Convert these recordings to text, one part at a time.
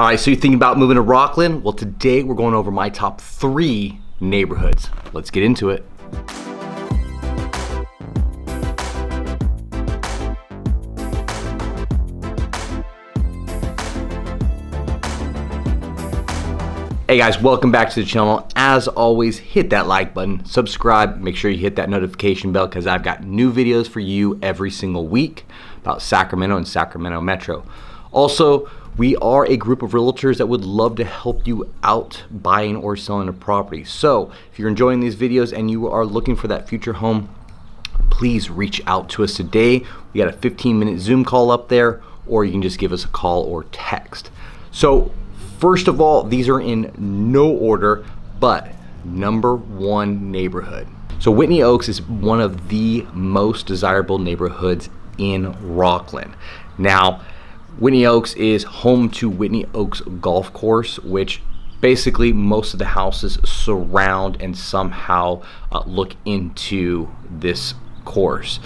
All right, so you're thinking about moving to Rocklin? Well, today we're going over my top 3 neighborhoods. Let's get into it. Hey guys, welcome back to the channel. As always, hit that like button, subscribe, make sure you hit that notification bell because I've got new videos for you every single week about Sacramento and Sacramento Metro. Also, we are a group of realtors that would love to help you out buying or selling a property. So if you're enjoying these videos and you are looking for that future home, please reach out to us today. We got a 15-minute Zoom call up there, or you can just give us a call or text. So first of all, these are in no order, but number 1 neighborhood. So Whitney Oaks is one of the most desirable neighborhoods in Rocklin. Now, Whitney Oaks is home to Whitney Oaks Golf Course, which basically most of the houses surround and somehow look into this course.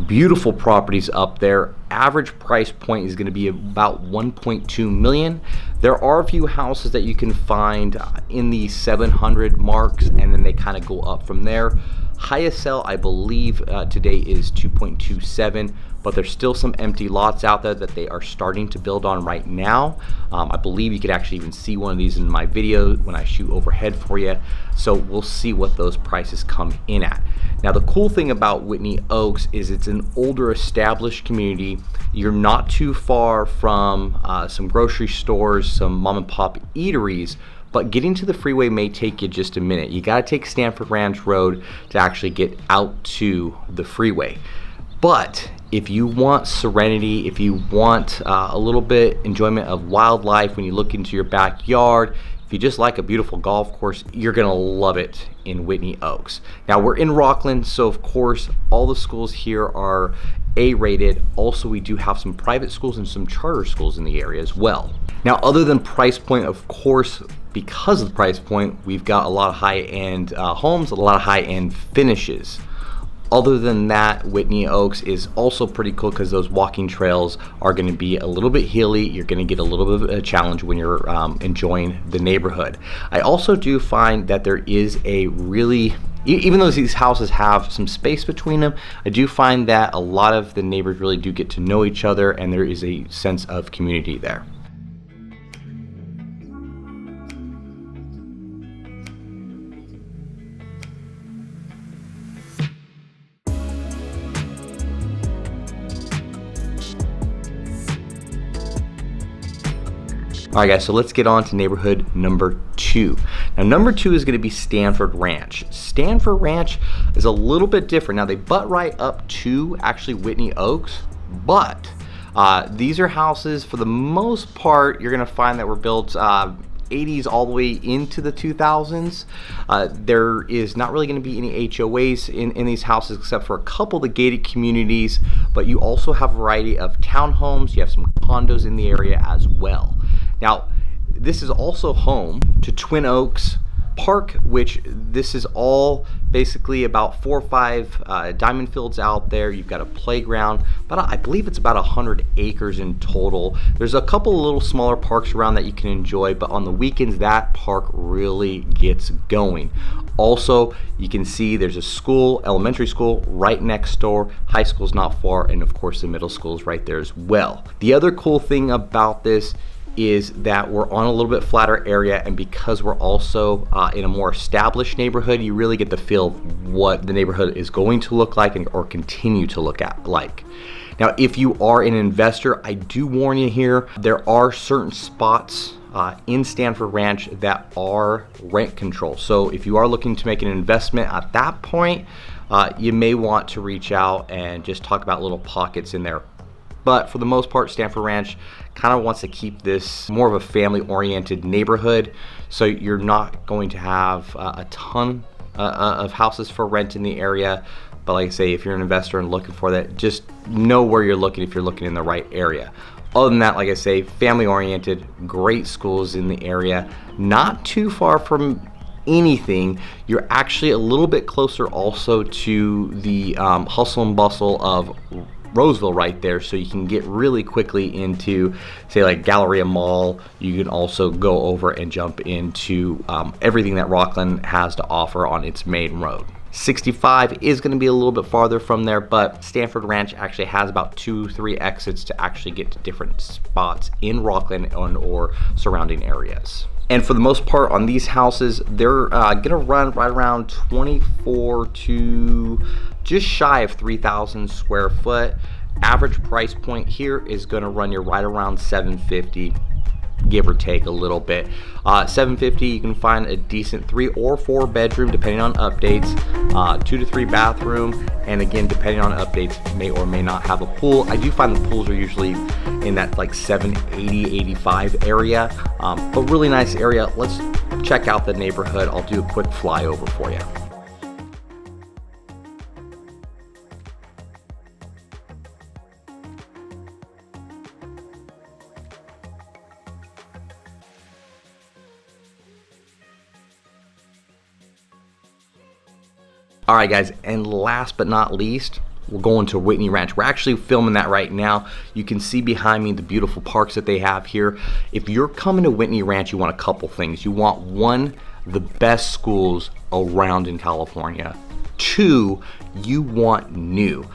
Beautiful properties up there. Average price point is going to be about 1.2 million. There are a few houses that you can find in the 700 marks, and then they kind of go up from there. Highest sell, I believe, today is 2.27, but there's still some empty lots out there that they are starting to build on right now. I believe you could actually even see one of these in my video when I shoot overhead for you. So we'll see what those prices come in at. Now, the cool thing about Whitney Oaks is it's an older established community. You're not too far from some grocery stores, some mom and pop eateries, but getting to the freeway may take you just a minute. You gotta take Stanford Ranch Road to actually get out to the freeway. But if you want serenity, if you want a little bit enjoyment of wildlife when you look into your backyard, if you just like a beautiful golf course, you're gonna love it in Whitney Oaks. Now, we're in Rocklin, so of course all the schools here are A-rated. Also, we do have some private schools and some charter schools in the area as well. Now, other than price point, of course, because of the price point, we've got a lot of high-end homes, a lot of high-end finishes. Other than that, Whitney Oaks is also pretty cool because those walking trails are going to be a little bit hilly. You're going to get a little bit of a challenge when you're enjoying the neighborhood. I also do find that there is a really, even though these houses have some space between them, I do find that a lot of the neighbors really do get to know each other, and there is a sense of community there. All right, guys, so let's get on to neighborhood number 2. Now, number 2 is going to be Stanford Ranch. Stanford Ranch is a little bit different. Now, they butt right up to actually Whitney Oaks, but these are houses, for the most part, you're going to find that were built 80s all the way into the 2000s. There is not really going to be any HOAs in these houses except for a couple of the gated communities, but you also have a variety of townhomes. You have some condos in the area as well. Now, this is also home to Twin Oaks Park, which this is all basically about 4 or 5 diamond fields out there. You've got a playground, but I believe it's about 100 acres in total. There's a couple of little smaller parks around that you can enjoy, but on the weekends, that park really gets going. Also, you can see there's a school, elementary school, right next door. High school's not far, and of course, the middle school is right there as well. The other cool thing about this is that we're on a little bit flatter area, and because we're also in a more established neighborhood, you really get the feel of what the neighborhood is going to look like or continue to look like. Now, if you are an investor, I do warn you here, there are certain spots in Stanford Ranch that are rent control. So if you are looking to make an investment at that point, you may want to reach out and just talk about little pockets in there. But for the most part, Stanford Ranch kind of wants to keep this more of a family-oriented neighborhood. So you're not going to have a ton of houses for rent in the area. But like I say, if you're an investor and looking for that, just know where you're looking if you're looking in the right area. Other than that, like I say, family-oriented, great schools in the area, not too far from anything. You're actually a little bit closer also to the hustle and bustle of Roseville right there, so you can get really quickly into, say, like Galleria Mall. You can also go over and jump into everything that Rocklin has to offer on its main road. 65 is going to be a little bit farther from there, but Stanford Ranch actually has about 2-3 exits to actually get to different spots in Rocklin or surrounding areas. And for the most part on these houses, they're gonna run right around 24 to just shy of 3,000 square foot. Average price point here is gonna run you right around $750, give or take a little bit. $750, you can find a decent 3 or 4 bedroom depending on updates, 2 to 3 bathroom, and again, depending on updates, may or may not have a pool. I do find the pools are usually in that like 780, 85 area, but really nice area. Let's check out the neighborhood. I'll do a quick flyover for you. All right, guys, and last but not least, we're going to Whitney Ranch. We're actually filming that right now. You can see behind me the beautiful parks that they have here. If you're coming to Whitney Ranch, you want a couple things. You want, one, the best schools around in California. 2, you want new.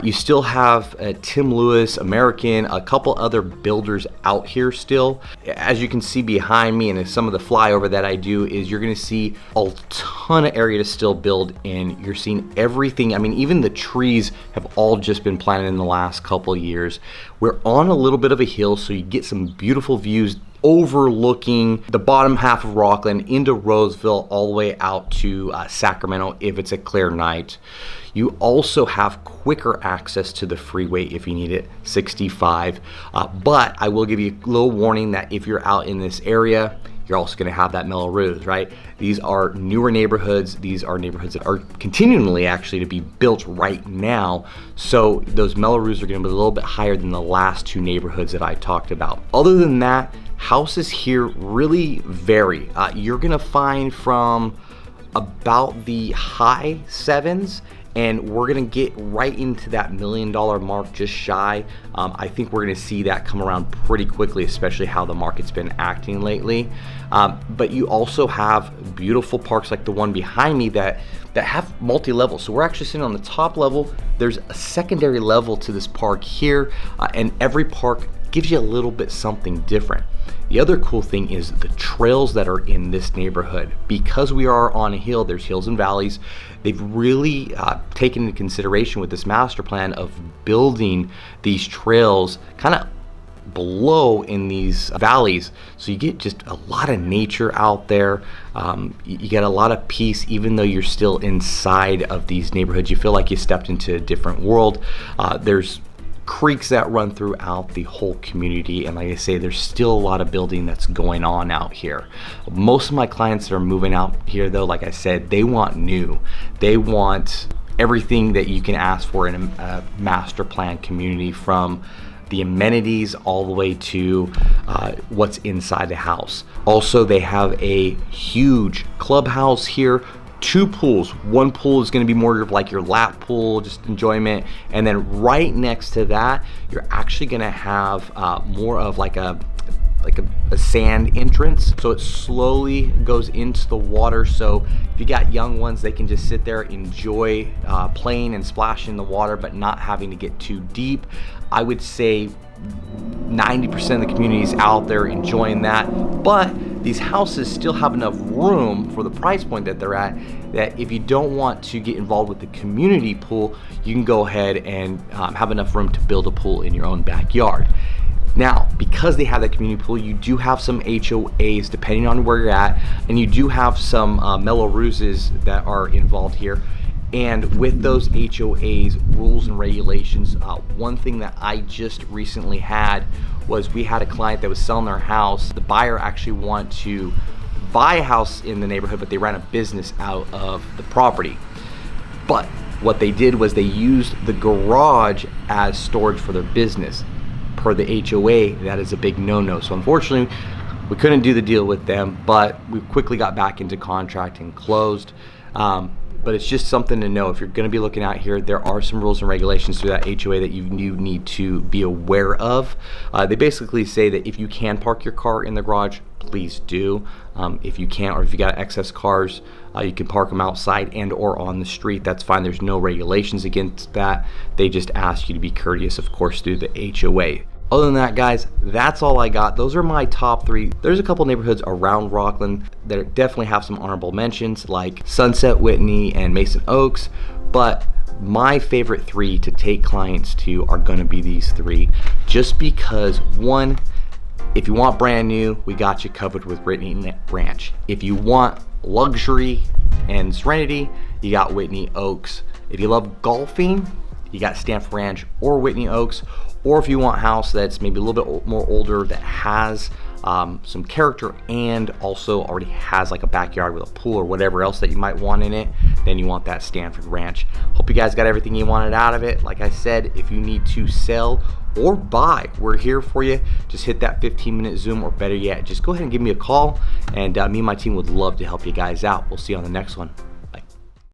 You still have Tim Lewis, American, a couple other builders out here still. As you can see behind me, and some of the flyover that I do, is you're gonna see a ton of area to still build in. You're seeing everything. I mean, even the trees have all just been planted in the last couple of years. We're on a little bit of a hill, so you get some beautiful views overlooking the bottom half of Rocklin into Roseville, all the way out to Sacramento if it's a clear night. You also have quicker access to the freeway if you need it, 65. But I will give you a little warning that if you're out in this area, you're also going to have that Melrose, right? These are newer neighborhoods. These are neighborhoods that are continually actually to be built right now. So those Melrose are going to be a little bit higher than the last 2 neighborhoods that I talked about. Other than that, houses here really vary. You're going to find from about the high 7s, and we're gonna get right into that $1 million mark, just shy. I think we're gonna see that come around pretty quickly, especially how the market's been acting lately. But you also have beautiful parks like the one behind me that have multi-levels. So we're actually sitting on the top level. There's a secondary level to this park here, and every park gives you a little bit something different. The other cool thing is the trails that are in this neighborhood. Because we are on a hill, there's hills and valleys. They've really taken into consideration with this master plan of building these trails kind of below in these valleys, so you get just a lot of nature out there. You get a lot of peace, even though you're still inside of these neighborhoods. You feel like you stepped into a different world. There's creeks that run throughout the whole community, and like I say, there's still a lot of building that's going on out here. Most of my clients that are moving out here, though, like I said, they want new. They want everything that you can ask for in a master plan community, from the amenities all the way to what's inside the house. Also, they have a huge clubhouse here. 2 pools. One pool is going to be more of like your lap pool, just enjoyment, and then right next to that, you're actually going to have more of like a sand entrance, so it slowly goes into the water. So if you got young ones, they can just sit there, enjoy playing and splashing in the water, but not having to get too deep. I would say 90% of the community is out there enjoying that, but these houses still have enough room for the price point that they're at, that if you don't want to get involved with the community pool, you can go ahead and have enough room to build a pool in your own backyard. Now, because they have that community pool, you do have some HOAs depending on where you're at, and you do have some Melroses that are involved here. And with those HOAs, rules and regulations, one thing that I just recently had was we had a client that was selling their house. The buyer actually wanted to buy a house in the neighborhood, but they ran a business out of the property. But what they did was they used the garage as storage for their business. Per the HOA, that is a big no-no. So unfortunately, we couldn't do the deal with them, but we quickly got back into contract and closed. But it's just something to know. If you're going to be looking out here, there are some rules and regulations through that HOA that you need to be aware of. They basically say that if you can park your car in the garage, please do. If you can't, or if you got excess cars, you can park them outside and or on the street. That's fine. There's no regulations against that. They just ask you to be courteous, of course, through the HOA. Other than that, guys, that's all I got. Those are my top 3. There's a couple neighborhoods around Rocklin that definitely have some honorable mentions, like Sunset, Whitney, and Mason Oaks, but my favorite 3 to take clients to are going to be these 3, just because, one, if you want brand new, we got you covered with Whitney Ranch. If you want luxury and serenity, you got Whitney Oaks. If you love golfing, you got Stanford Ranch or Whitney Oaks. Or if you want a house that's maybe a little bit more older, that has some character and also already has like a backyard with a pool or whatever else that you might want in it, then you want that Stanford Ranch. Hope you guys got everything you wanted out of it. Like I said, if you need to sell or buy, we're here for you. Just hit that 15-minute Zoom, or better yet, just go ahead and give me a call, and me and my team would love to help you guys out. We'll see you on the next one.